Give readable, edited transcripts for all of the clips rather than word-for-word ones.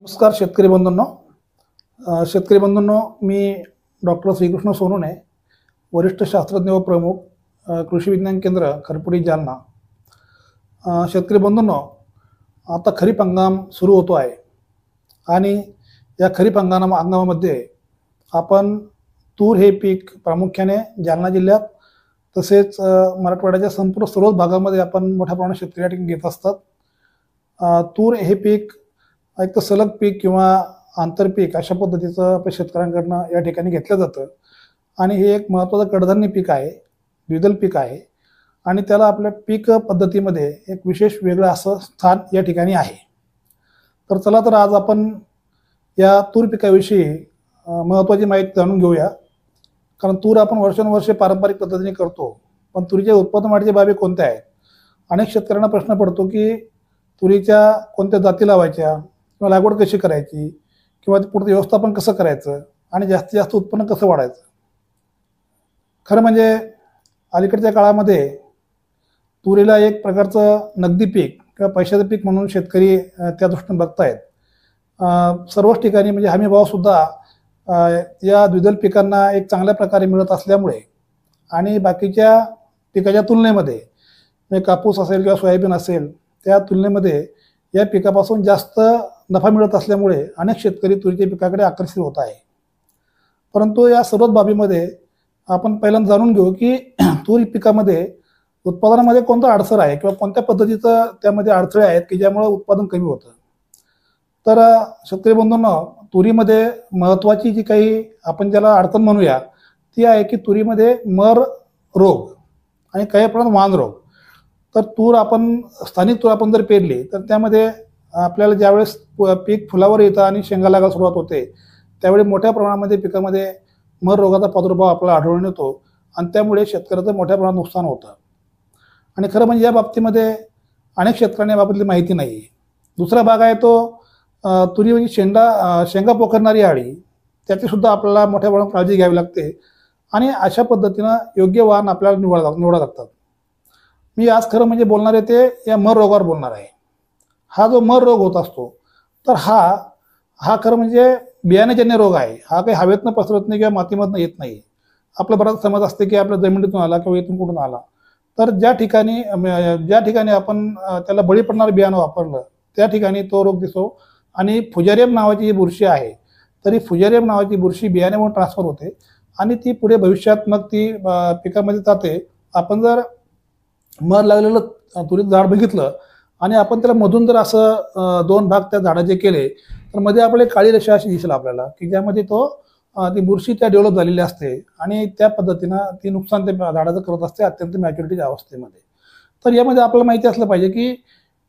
नमस्कार शेतकरी बंधूंनो. मी डॉक्टर श्रीकृष्ण सोनवणे, वरिष्ठ शास्त्रज्ञ व प्रमुख, कृषी विज्ञान केंद्र खरपुडी जालना. शेतकरी बंधूंनो, आता खरीप हंगाम सुरू होतो आहे आणि या खरीप हंगामामध्ये आपण तूर हे पीक प्रामुख्याने जालना जिल्ह्यात तसेच मराठवाड्याच्या संपूर्ण सर्वच भागामध्ये आपण मोठ्या प्रमाणात शेतकरी या ठिकाणी घेत असतात. तूर हे पीक एक तर सलग पीक किंवा आंतरपीक अशा पद्धतीचं आपल्या शेतकऱ्यांकडनं या ठिकाणी घेतलं जातं आणि हे एक महत्त्वाचं कडधान्य पीक आहे, द्विदल पीक आहे आणि त्याला आपल्या पीक पद्धतीमध्ये एक विशेष वेगळं असं स्थान या ठिकाणी आहे. तर चला तर आज आपण या तूर पिकाविषयी महत्त्वाची माहिती जाणून घेऊया. कारण तूर आपण वर्षानुवर्षे पारंपरिक पद्धतीने करतो, पण तुरीच्या उत्पादन वाढीच्या बाबी कोणत्या आहेत? अनेक शेतकऱ्यांना प्रश्न पडतो की तुरीच्या कोणत्या जाती लावायच्या किंवा लागवड कशी करायची किंवा पुढचं व्यवस्थापन कसं करायचं आणि जास्तीत जास्त उत्पन्न कसं वाढायचं. खरं म्हणजे अलीकडच्या काळामध्ये तुरीला एक प्रकारचं नगदी पीक किंवा पैशाचं पीक म्हणून शेतकरी त्या दृष्टीने बघतायत. सर्वच ठिकाणी म्हणजे हमीभावसुद्धा या द्विदल पिकांना एक चांगल्या प्रकारे मिळत असल्यामुळे आणि बाकीच्या पिकाच्या तुलनेमध्ये म्हणजे कापूस असेल किंवा सोयाबीन असेल त्या तुलनेमध्ये या पिकापासून जास्त नफा मिळत असल्यामुळे अनेक शेतकरी तुरीच्या पिकाकडे आकर्षित होत आहे. परंतु या सर्वच बाबीमध्ये आपण पहिल्यांदा जाणून घेऊ की तूर पिकामध्ये उत्पादनामध्ये कोणता अडसर आहे किंवा कोणत्या पद्धतीचं त्यामध्ये अडथळे आहेत की ज्यामुळे उत्पादन कमी होतं. तर शेतकरी बंधूंनो, तुरीमध्ये महत्त्वाची जी काही आपण ज्याला अडचण म्हणूया ती आहे की तुरीमध्ये मर रोग आणि काही प्रमाणात वाण रोग. तर स्थानिक तूर आपण जर पेरली तर त्यामध्ये आपल्याला ज्यावेळेस पीक फुलावर येतं आणि शेंगा लागायला सुरुवात होते त्यावेळी मोठ्या प्रमाणामध्ये पिकामध्ये मर रोगाचा प्रादुर्भाव आपल्याला आढळून येतो आणि त्यामुळे शेतकऱ्याचं मोठ्या प्रमाणात नुकसान होतं. आणि खरं म्हणजे या बाबतीमध्ये अनेक शेतकऱ्यांना याबाबतली माहिती नाही. दुसरा भाग आहे तो तुरी म्हणजे शेंगा पोखरणारी अळी, त्याचीसुद्धा आपल्याला मोठ्या प्रमाणात काळजी घ्यावी लागते आणि अशा पद्धतीनं योग्य वाण आपल्याला निवडावं लागतात. मी आज खरं म्हणजे बोलणार आहे ते या मर रोगावर बोलणार आहे. हा जो मर रोग होत असतो तर हा खरं म्हणजे बियाणेजन्य रोग आहे. हा काही हवेतनं पसरत नाही किंवा मातीमधनं येत नाही. आपला बराच समज असते की आपल्या जमिनीतून आला किंवा इथून कुठून आला. तर ज्या ठिकाणी आपण त्याला बळी पडणारं बियाणं वापरलं त्या ठिकाणी तो रोग दिसतो आणि फुजारियम नावाची जी बुरशी आहे तरी फुजारियम नावाची बुरशी बियाण्यामुळे ट्रान्सफर होते आणि ती पुढे भविष्यात मग ती पिकामध्ये जाते. आपण जर मर लागलेलं तुरीचं झाड बघितलं आणि आपण त्याला मधून जर असं दोन भाग त्या झाडाचे केले तर मध्ये आपले काळी रेषा अशी दिसेल आपल्याला की ज्यामध्ये ती बुरशी त्या डेव्हलप झालेली असते आणि त्या पद्धतीनं ती नुकसान त्या झाडाचं करत असते अत्यंत मॅच्युरिटीच्या अवस्थेमध्ये. तर यामध्ये आपल्याला माहिती असलं पाहिजे की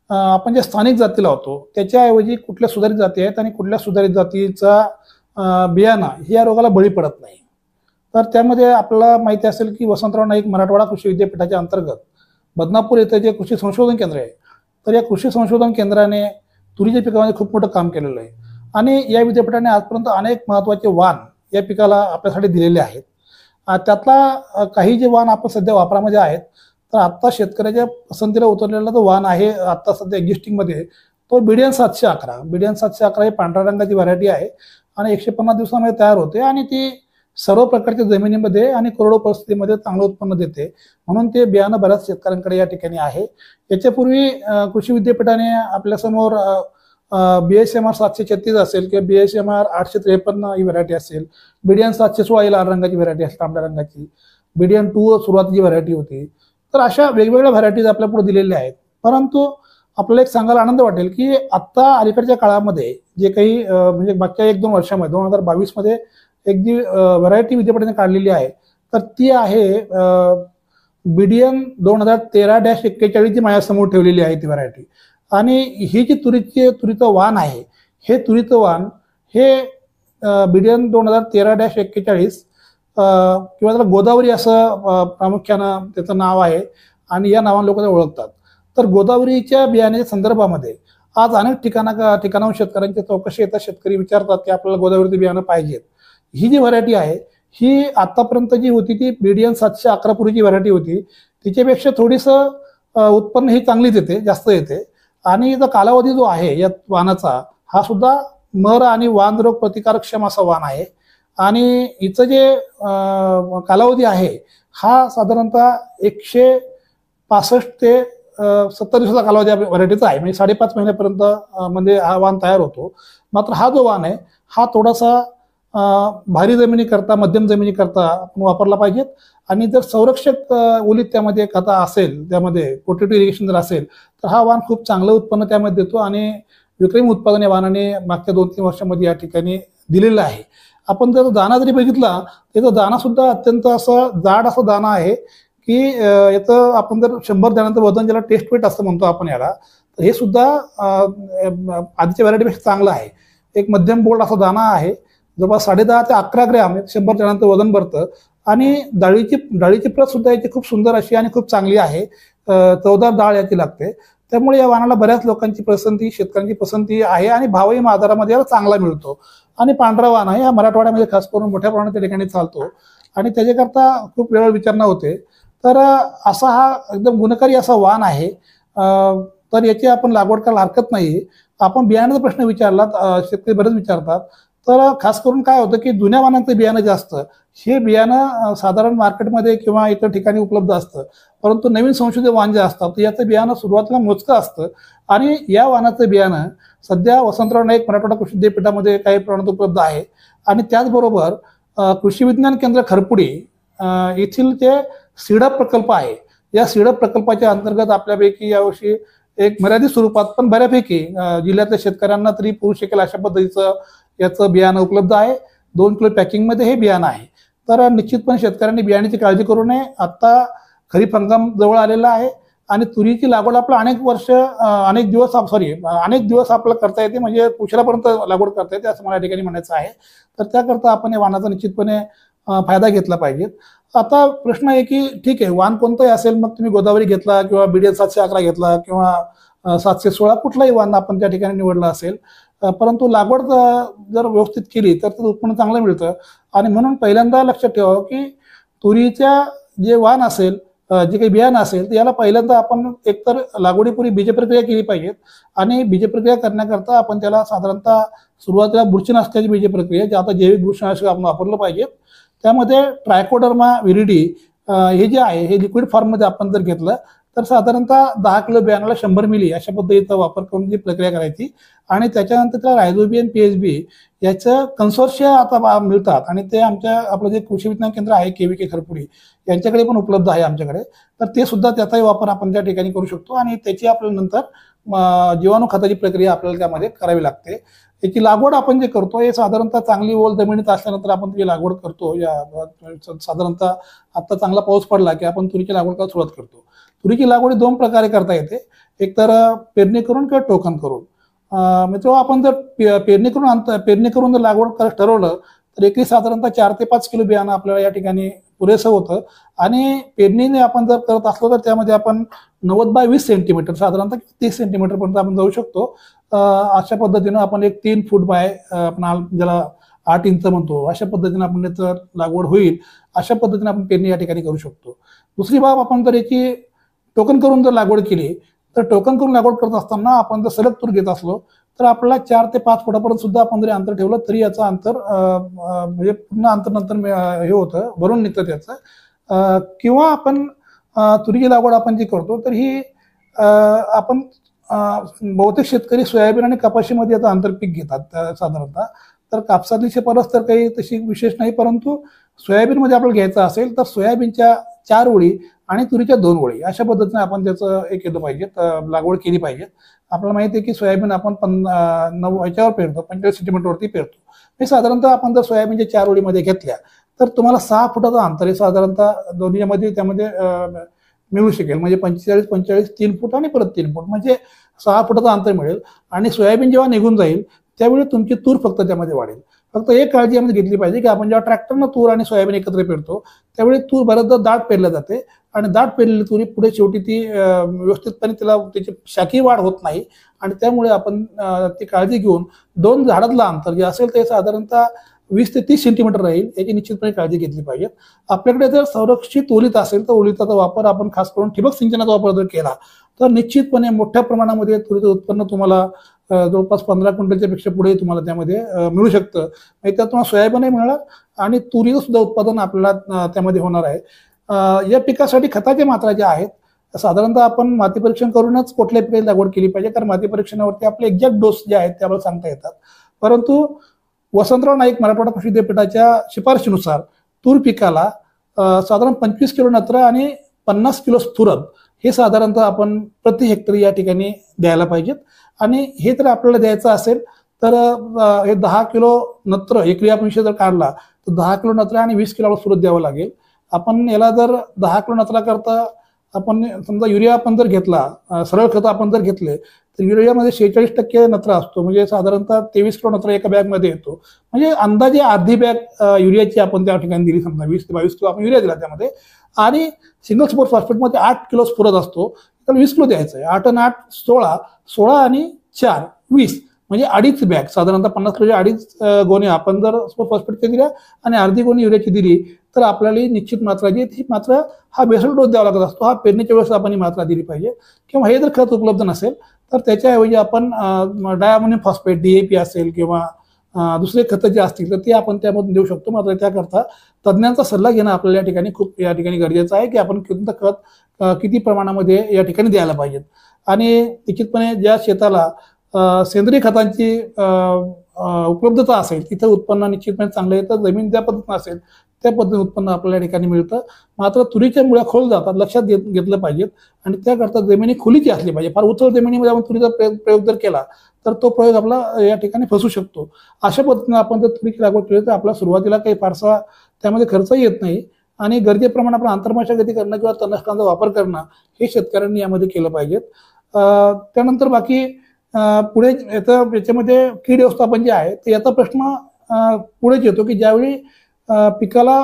आपण ज्या स्थानिक जाती लावतो त्याच्याऐवजी कुठल्या सुधारित जाती आहेत आणि कुठल्या सुधारित जातीचा बियाणं ही या रोगाला बळी पडत नाही. तर त्यामध्ये आपल्याला माहिती असेल की वसंतराव नाईक मराठवाडा कृषी विद्यापीठाच्या अंतर्गत बदनापूर येथे जे कृषी संशोधन केंद्र आहे तर या कृषी संशोधन केंद्राने तुरीच्या पिकामध्ये खूप मोठं काम केलेलं आहे आणि या विद्यापीठाने आजपर्यंत अनेक महत्त्वाचे वाण या पिकाला आपल्यासाठी दिलेले आहेत. त्यातला काही जे वाण आपण सध्या वापरामध्ये आहेत तर आत्ता शेतकऱ्याच्या पसंतीला उतरलेला जो वाण आहे आत्ता सध्या एक्झिस्टिंगमध्ये तो BDN 711 ही पांढऱ्या रंगाची व्हरायटी आहे आणि 150 दिवसामध्ये तयार होते आणि ती सर्व प्रकारच्या जमिनीमध्ये आणि कोरडो परिस्थितीमध्ये चांगलं उत्पन्न देते. म्हणून ते बियाणं बऱ्याच शेतकऱ्यांकडे या ठिकाणी आहे. याच्यापूर्वी कृषी विद्यापीठाने आपल्यासमोर BSMR 736 असेल किंवा BSMR 853 ही व्हरायटी असेल, BDN 716 ही लाल रंगाची व्हरायटी असेल तांबड्या रंगाची, BDN 2 सुरुवातीची व्हरायटी होती. तर अशा वेगवेगळ्या व्हरायटीज आपल्या पुढे दिलेल्या आहेत. परंतु आपल्याला एक सांगायला आनंद वाटेल की आत्ता अलीकडच्या काळामध्ये जे काही म्हणजे मागच्या 1-2 वर्षामध्ये 2022 मध्ये एक जी व्हरायटी विद्यापीठाने काढलेली आहे तर ती आहे BDN 2013-41 जी माझ्यासमोर ठेवलेली आहे ती व्हरायटी. आणि ही जी तुरीचं वाण आहे हे तुरीचं वाण हे BDN 2013-41 किंवा त्याला गोदावरी असं प्रामुख्यानं त्याचं नाव आहे आणि या नावाने लोक त्याला ओळखतात. तर गोदावरीच्या बियाण्याच्या संदर्भामध्ये आज अनेक ठिकाणाहून शेतकऱ्यांच्या चौकशी येतात. शेतकरी विचारतात की आपल्याला गोदावरीचं बियाणं पाहिजेत. ही जी व्हरायटी आहे ही आतापर्यंत जी होती ती BDN 711 पूर्वीची व्हरायटी होती. तिच्यापेक्षा थोडीसं उत्पन्न ही चांगलीच येते, जास्त येते आणि याचा कालावधी जो आहे या वाणाचा हा सुद्धा मर आणि वान रोग प्रतिकारक्षम असं वाण आहे आणि हिचं जे कालावधी आहे हा साधारणतः 165 ते 70 दिवसाचा कालावधी व्हरायटीचा आहे, म्हणजे 5.5 महिन्यापर्यंत म्हणजे हा वाण तयार होतो. मात्र हा जो वाण आहे हा थोडासा भारी जमिनीकरता, मध्यम जमिनीकरता आपण वापरला पाहिजेत. आणि जर संरक्षक ओलीत त्यामध्ये खता असेल, त्यामध्ये पोटॅटो इरिगेशन जर असेल तर हा वाण खूप चांगलं उत्पन्न त्यामध्ये देतो आणि विक्रमी उत्पादन या वाणाने मागच्या 2-3 वर्षांमध्ये या ठिकाणी दिलेलं आहे. आपण जर दाना जरी बघितला त्याचा दाना सुद्धा अत्यंत असं जाड असा दाना आहे की याचं आपण जर 100 दाण्याचं वजन, ज्याला टेस्ट वेट असं म्हणतो आपण याला, तर हे सुद्धा आधीच्या व्हरायटीपेक्षा चांगलं आहे. एक मध्यम बोल्ड असा दाना आहे, जवळपास 10.5 ते 11 ग्रॅम 100 दाण्याचं वजन भरतं आणि डाळीची प्रत सुद्धा याची खूप सुंदर अशी आणि खूप चांगली आहे. चवदार डाळ याची लागते. त्यामुळे या वाणाला बऱ्याच लोकांची पसंती, शेतकऱ्यांची पसंती आहे आणि भावही बाजारामध्ये याला चांगला मिळतो. आणि पांढरा वाण आहे, हा मराठवाड्यामध्ये खास करून मोठ्या प्रमाणात त्या ठिकाणी चालतो आणि त्याच्याकरता खूप वेळ विचारणा होते. तर असा हा एकदम गुणकारी असा वाण आहे. तर याची आपण लागवड करायला हरकत नाही. आपण बियाण्याचा प्रश्न विचारला, शेतकरी बरेच विचारतात. तर खास करून काय होतं की जुन्या वाणांचं बियाणं जास्त, हे बियाणं साधारण मार्केटमध्ये किंवा इतर ठिकाणी उपलब्ध असतं, परंतु नवीन संशोधित वाण जे असतात याचं बियाणं सुरुवातीला मोजकं असतं आणि या वाणाचं बियाणं सध्या वसंतराव नाईक मराठवाडा कृषी विद्यापीठामध्ये काही प्रमाणात उपलब्ध आहे. आणि त्याचबरोबर कृषी विज्ञान केंद्र खरपुडी येथील जे सीडअप प्रकल्प आहे, या सीडअप प्रकल्पाच्या अंतर्गत आपल्यापैकी यावर्षी एक मर्यादित स्वरूपात पण बऱ्यापैकी जिल्ह्यातल्या शेतकऱ्यांना तरी पुरू शकेल अशा पद्धतीचं याचं बियाणं उपलब्ध आहे. 2 किलो पॅकिंगमध्ये हे बियाणं आहे. तर निश्चितपणे शेतकऱ्यांनी बियाण्याची काळजी करू नये. आता खरीप हंगाम जवळ आलेला आहे आणि तुरीची लागवड आपलं अनेक दिवस आपल्याला करता येते, म्हणजे उशिरापर्यंत लागवड करता येते असं मला या ठिकाणी म्हणायचं आहे. तर त्याकरता आपण या वाणाचा निश्चितपणे फायदा घेतला पाहिजे. आता प्रश्न आहे की ठीक आहे, वाण कोणतंही असेल, मग तुम्ही गोदावरी घेतला किंवा BDL 711 घेतला किंवा 716 कुठलाही वाण आपण त्या ठिकाणी निवडला असेल, परंतु लागवड जर व्यवस्थित केली तर त्याचं उत्पन्न चांगलं मिळतं. आणि म्हणून पहिल्यांदा लक्षात ठेवावं की तुरीच्या जे वाण असेल, जे काही बियाणं असेल, तर याला पहिल्यांदा आपण एकतर लागवडीपूर्वी बीजप्रक्रिया केली पाहिजे. आणि बीजप्रक्रिया करण्याकरता आपण त्याला साधारणतः सुरुवातीला बुरशीनाशकाची बीजप्रक्रिया, जे आता जैविक बुरशीनाशक आपण वापरलं पाहिजे. त्यामध्ये ट्रायकोडर्मा विरिडी हे जे आहे हे लिक्विड फॉर्ममध्ये आपण जर घेतलं तर साधारणतः 10 किलो बियाणाला 100 मिली अशा पद्धतीचा वापर करून जी प्रक्रिया करायची. आणि त्याच्यानंतर त्याला रायझोबियम PHB याचं कन्सोर्शिया आता मिळतात आणि ते आपलं जे कृषी विज्ञान केंद्र आहे KVK खरपुडी यांच्याकडे पण उपलब्ध आहे आमच्याकडे. तर ते सुद्धा त्याचाही वापर आपण त्या ठिकाणी करू शकतो आणि त्याची आपल्याला नंतर जीवाणू खताची प्रक्रिया आपल्याला त्यामध्ये करावी लागते. याची लागवड आपण जे करतो हे साधारणतः चांगली ओल जमिनीत असल्यानंतर आपण त्याची लागवड करतो. साधारणतः आता चांगला पाऊस पडला की आपण तुरीची लागवड करायला सुरुवात करतो. तुरीची लागवड 2 प्रकारे करता येते, एक तर पेरणी करून किंवा टोकन करून. मित्रांनो, आपण जर पेरणी करून जर लागवड करायचं ठरवलं तर एकरी साधारणतः 4 ते 5 किलो बियाणं आपल्याला या ठिकाणी पुरेसं होतं. आणि पेरणीने आपण जर करत असलो तर त्यामध्ये आपण 90 बाय 20 सेंटीमीटर साधारणतः 30 सेंटीमीटर पर्यंत आपण जाऊ शकतो. अशा पद्धतीनं आपण एक 3 फूट बाय आपण ज्याला 8 इंच म्हणतो अशा पद्धतीने आपण त्याचं लागवड होईल अशा पद्धतीने आपण पेरणी या ठिकाणी करू शकतो. दुसरी बाब, आपण जर याची टोकन करून जर लागवड केली तर टोकन करून लागवड करत असताना आपण जर सलग तूर घेत असलो तर आपल्याला 4 ते 5 फुटापर्यंत सुद्धा आपण जरी अंतर ठेवलं तरी याचं अंतर म्हणजे पूर्ण अंतर नंतर हे होतं, भरून निघतं त्याचं. किंवा आपण तुरीची लागवड आपण जी करतो तर ही आपण बहुतेक शेतकरी सोयाबीन आणि कपाशीमध्ये याचं आंतरपीक घेतात साधारणतः. तर कापसातली शिफारस तर काही तशी विशेष नाही, परंतु सोयाबीनमध्ये आपल्याला घ्यायचं असेल तर सोयाबीनच्या 4 ओळी आणि तुरीच्या 2 ओळी अशा पद्धतीने आपण त्याचं हे केलं पाहिजे, लागवड केली पाहिजे. आपल्याला माहिती आहे की सोयाबीन आपण 9 पेरतो, 45 सेंटीमीटरवरती पेरतो. हे साधारणतः आपण जर सोयाबीनच्या 4 ओळीमध्ये घेतल्या तर तुम्हाला 6 फुटाचं अंतर हे साधारणतः दोन्हीमध्ये त्यामध्ये मिळू शकेल. म्हणजे 45-45 3 फूट आणि परत 3 फूट म्हणजे 6 फुटाचं अंतर मिळेल. आणि सोयाबीन जेव्हा निघून जाईल त्यावेळी तुमची तूर फक्त त्यामध्ये वाढेल. फक्त एक काळजी आम्ही घेतली पाहिजे की आपण जेव्हा ट्रॅक्टरनं तूर आणि सोयाबीन एकत्र पेरतो त्यावेळी तूर बऱ्याचदा दाट पेरल्या जाते आणि दाट पेरलेली तुरी पुढे शेवटी ती व्यवस्थितपणे त्याची शाखी वाढ होत नाही. आणि त्यामुळे आपण ती काळजी घेऊन 2 झाडातलं अंतर जे असेल ते साधारणतः 20 ते 30 सेंटीमीटर राहील याची निश्चितपणे काळजी घेतली पाहिजे. आपल्याकडे जर संरक्षित ओलीत असेल तर ओलिताचा वापर आपण खास करून ठिबक सिंचनाचा वापर जर केला तर निश्चितपणे मोठ्या प्रमाणामध्ये तुरीचं उत्पन्न तुम्हाला जवळपास 15 क्विंटलच्या पेक्षा पुढे तुम्हाला त्यामध्ये मिळू शकतं. म्हणजे त्यात तुम्हाला सोयाबीनही मिळणार आणि तुरीचं सुद्धा उत्पादन आपल्याला त्यामध्ये होणार आहे. या पिकासाठी खताच्या मात्रा ज्या आहेत साधारणतः आपण माती परीक्षण करूनच कुठल्याही पिकाची लागवड केली पाहिजे, कारण माती परीक्षणावरती आपले एक्झॅक्ट डोस जे आहेत ते आपल्याला सांगता येतात. परंतु वसंतराव नाईक मराठवाडा कृषी विद्यापीठाच्या शिफारशीनुसार तूर पिकाला साधारण 25 किलो नत्र आणि 50 किलो स्फुरद हे साधारणतः आपण प्रति हेक्टरी या ठिकाणी द्यायला पाहिजेत. आणि हे जर आपल्याला द्यायचं असेल तर हे 10 किलो नत्र एकरी आपण विषय जर काढला तर 10 किलो नत्र आणि 20 किलो स्फुरद द्यावं लागेल. आपण याला जर 10 किलो नत्रा करता आपण समजा युरिया आपण जर घेतला, सरळ खत आपण जर घेतले तर युरियामध्ये 46% नत्र असतो, म्हणजे साधारणतः 23 किलो नत्र एका बॅगमध्ये येतो. म्हणजे अंदाजे अर्धी बॅग युरियाची आपण त्या ठिकाणी दिली, समजा 20 ते 22 किलो आपण युरिया दिला त्यामध्ये. आणि सिंगल सुपर फॉस्फेटमध्ये 8 किलो स्फुरद असतो, तर 20 किलो द्यायचं आहे. 8 आणि 8 16, 16 आणि 4 20, म्हणजे अडीच बॅग साधारणतः 50 किलोच्या अडीच गोण्या आपण जर सुपर फॉस्फेटच्या दिल्या आणि अर्धी गोणी युरियाची दिली तर आपल्याला निश्चित मात्रा जी ही मात्रा हा बेसल डोस द्यावा लागत असतो. हा पेरणीच्या वेळेस आपण ही मात्रा दिली पाहिजे. किंवा हे जर खत उपलब्ध नसेल तर त्याच्याऐवजी आपण डायअमोनियम फॉस्फेट DAP असेल किंवा दुसरे खतं जे असतील तर ते आपण त्यामधून देऊ शकतो. मात्र त्याकरता तज्ज्ञांचा सल्ला घेणं आपल्याला या ठिकाणी खूप गरजेचं आहे की आपण कोणतं खत किती प्रमाणामध्ये या ठिकाणी द्यायला पाहिजेत. आणि निश्चितपणे ज्या शेताला सेंद्रिय खतांची उपलब्धता असेल तिथं उत्पन्न निश्चितपणे चांगलं येतं. जमीन ज्या पद्धतीनं असेल त्या पद्धतीने उत्पन्न आपल्याला या ठिकाणी मिळतं. मात्र तुरीच्या मुळ्या खोल जातात, लक्षात घेतलं पाहिजेत. आणि त्याकरता जमिनी खुलीची असली पाहिजे. फार उथळ जमिनीमध्ये आपण तुरीचा प्रयोग जर केला तर तो प्रयोग आपला या ठिकाणी फसू शकतो. अशा पद्धतीने आपण जर तुरीची लागवड केली तर आपला सुरुवातीला काही फारसा त्यामध्ये खर्चही येत नाही आणि गरजेप्रमाणे आपण आंतरमशागती करणं किंवा तणनाशकांचा वापर करणं हे शेतकऱ्यांनी यामध्ये केलं पाहिजेत. त्यानंतर बाकी पुढे याच्यामध्ये कीड व्यवस्थापन जे आहे ते याचा प्रश्न पुढेच येतो की ज्यावेळी पिकाला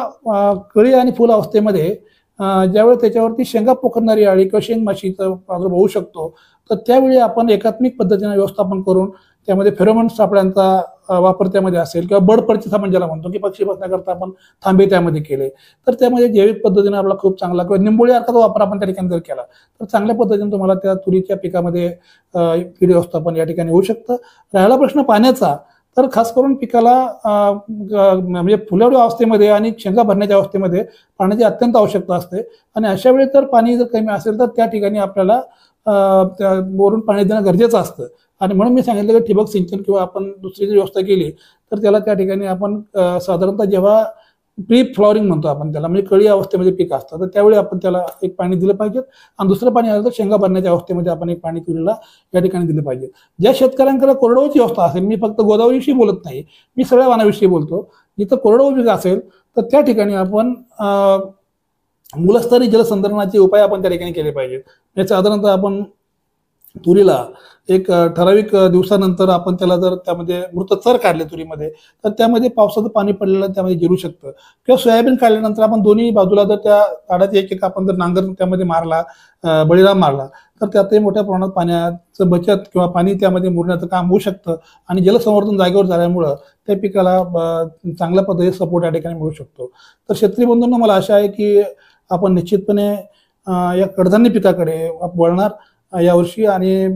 कळी आणि फुल अवस्थेमध्ये ज्यावेळी त्याच्यावरती शेंगा पोखरणारी अळी किंवा शेंग माशीचा प्रादुर्भाव होऊ शकतो तर त्यावेळी आपण एकात्मिक पद्धतीने व्यवस्थापन करून त्यामध्ये फेरोमोन सापळ्यांचा वापर त्यामध्ये असेल किंवा बर्ड पर्चेस आपण ज्याला म्हणतो की पक्षी बसण्याकरता आपण थांबे त्यामध्ये केले तर त्यामध्ये जैविक पद्धतीने आपला खूप चांगला किंवा निंबोळी अर्काचा वापर आपण त्या ठिकाणी जर केला तर चांगल्या पद्धतीने तुम्हाला त्या तुरीच्या पिकामध्ये कीड व्यवस्थापन या ठिकाणी होऊ शकतं. राहिला प्रश्न पाण्याचा, तर खास करून पिकाला म्हणजे फुलावडी अवस्थेमध्ये आणि शेंगा भरण्याच्या अवस्थेमध्ये पाण्याची अत्यंत आवश्यकता असते. आणि अशा वेळी तर पाणी जर कमी असेल तर त्या ठिकाणी आपल्याला बोरून पाणी देणं गरजेचं असतं. आणि म्हणून मी सांगितलं की ठिबक सिंचन किंवा आपण दुसरी जर व्यवस्था केली तर त्याला त्या ठिकाणी आपण साधारणतः जेव्हा प्री फ्लॉवरिंग म्हणतो आपण त्याला, म्हणजे कळी अवस्थेमध्ये पीक असतं तर त्यावेळी आपण त्याला एक पाणी दिलं पाहिजे. आणि दुसरं पाणी आलं तर शेंगा भरण्याच्या अवस्थेमध्ये आपण एक पाणी तुरीला या ठिकाणी दिलं पाहिजे. ज्या शेतकऱ्यांकडे कोरडवाहूची व्यवस्था असेल, मी फक्त गोदावरीविषयी बोलत नाही, मी सगळ्या वाणाविषयी बोलतो, जिथं कोरडवाहू पीक असेल तर त्या ठिकाणी आपण मूलस्तरी जलसंधारणाचे उपाय आपण त्या ठिकाणी केले पाहिजेत. म्हणजे साधारणतः आपण तुरीला एक ठराविक दिवसानंतर आपण त्याला जर त्यामध्ये मृत चर काढले तुरीमध्ये तर त्यामध्ये पावसाचं पाणी पडलेलं त्यामध्ये जिरू शकतं. किंवा सोयाबीन काढल्यानंतर आपण दोन्ही बाजूला जर त्या काढाचे एक आपण जर नांगर त्यामध्ये मारला, बळीराम मारला तर त्यातही मोठ्या प्रमाणात पाण्याचं बचत किंवा पाणी त्यामध्ये मुरण्याचं काम होऊ शकतं. आणि जलसंवर्धन जागेवर झाल्यामुळं त्या पिकाला चांगल्या पद्धतीने सपोर्ट या ठिकाणी मिळू शकतो. तर शेतकरी बंधूंना मला आशा आहे की आपण निश्चितपणे या कडधान्य पिकाकडे वळणार यावर्षी. आणि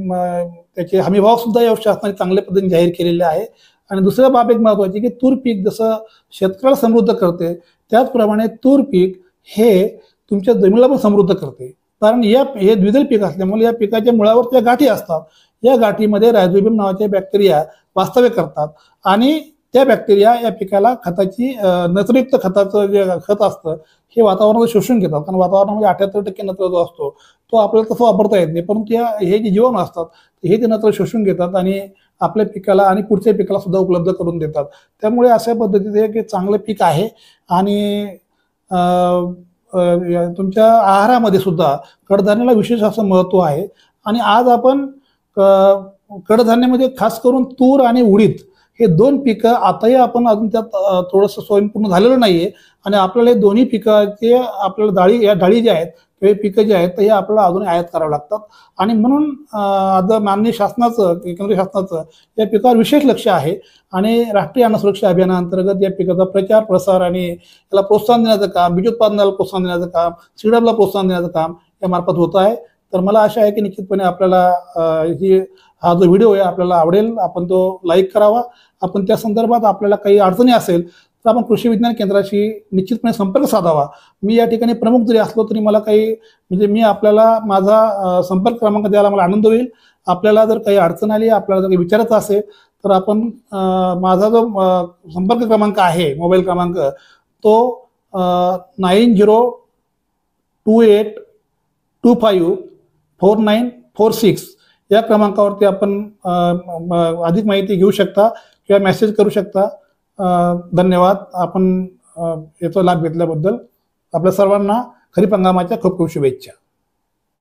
त्याचे हमीभाव सुद्धा यावर्षी शासनाने चांगल्या पद्धतीने जाहीर केलेले आहे. आणि दुसऱ्या बाब एक महत्वाची की तूर पीक जसं शेतकऱ्याला समृद्ध करते त्याचप्रमाणे तूर पीक हे तुमच्या जमिनीला पण समृद्ध करते. कारण हे द्विदल पीक असल्यामुळे या पिकाच्या मुळावर त्या गाठी असतात. या गाठीमध्ये रायझोबियम नावाचे बॅक्टेरिया वास्तव्य करतात आणि त्या बॅक्टेरिया या पिकाला खताची नत्रयुक्त खताचं जे खत असतं हे वातावरणात शोषून घेतात. कारण वातावरणामध्ये 78% नत्र जो असतो तो आपल्याला तसं वापरता येत नाही, परंतु हे जे जीवाणू असतात हे ते नत्र शोषून घेतात आणि आपल्या पिकाला आणि पुढच्या पिकाला सुद्धा उपलब्ध करून देतात. त्यामुळे अशा पद्धतीचे की चांगलं पीक आहे. आणि तुमच्या आहारामध्ये सुद्धा कडधान्याला विशेष असं महत्त्व आहे. आणि आज आपण कडधान्यामध्ये खास करून तूर आणि उडीद हे दोन पिकं आताही आपण अजून त्यात थोडंसं स्वयंपूर्ण झालेलं नाहीये. आणि आपल्याला हे दोन्ही पिकाचे आपल्याला या डाळी ज्या आहेत किंवा पिकं जे आहेत तर हे आपल्याला अजून आयात करावं लागतात. आणि म्हणून आता माननीय शासनाचं केंद्र शासनाचं या पिकावर विशेष लक्ष आहे. आणि राष्ट्रीय अन्न सुरक्षा अभियानाअंतर्गत या पिकाचा प्रचार प्रसार आणि याला प्रोत्साहन देण्याचं काम, बीजोत्पादनाला प्रोत्साहन देण्याचं काम, सीडअपला प्रोत्साहन देण्याचं काम यामार्फत होत आहे. तर मला आशा आहे की निश्चितपणे आपल्याला ही हा जो व्हिडिओ आहे आपल्याला आवडेल, आपण तो लाईक करावा. आपण त्या संदर्भात आपल्याला काही अडचणी असेल तर आपण कृषी विज्ञान केंद्राशी निश्चितपणे संपर्क साधावा. मी या ठिकाणी प्रमुख जरी असलो तरी मला काही म्हणजे मी आपल्याला माझा संपर्क क्रमांक द्यायला मला आनंद होईल. आपल्याला जर काही अडचण आली, आपल्याला जर काही विचारायचं असेल तर आपण माझा जो संपर्क क्रमांक आहे, मोबाईल क्रमांक, तो 9028254946 या क्रमांकावरती आपण अधिक माहिती घेऊ शकता किंवा मेसेज करू शकता. धन्यवाद. आपण याचा लाभ घेतल्याबद्दल आपल्या सर्वांना खरीप हंगामाच्या खूप खूप शुभेच्छा.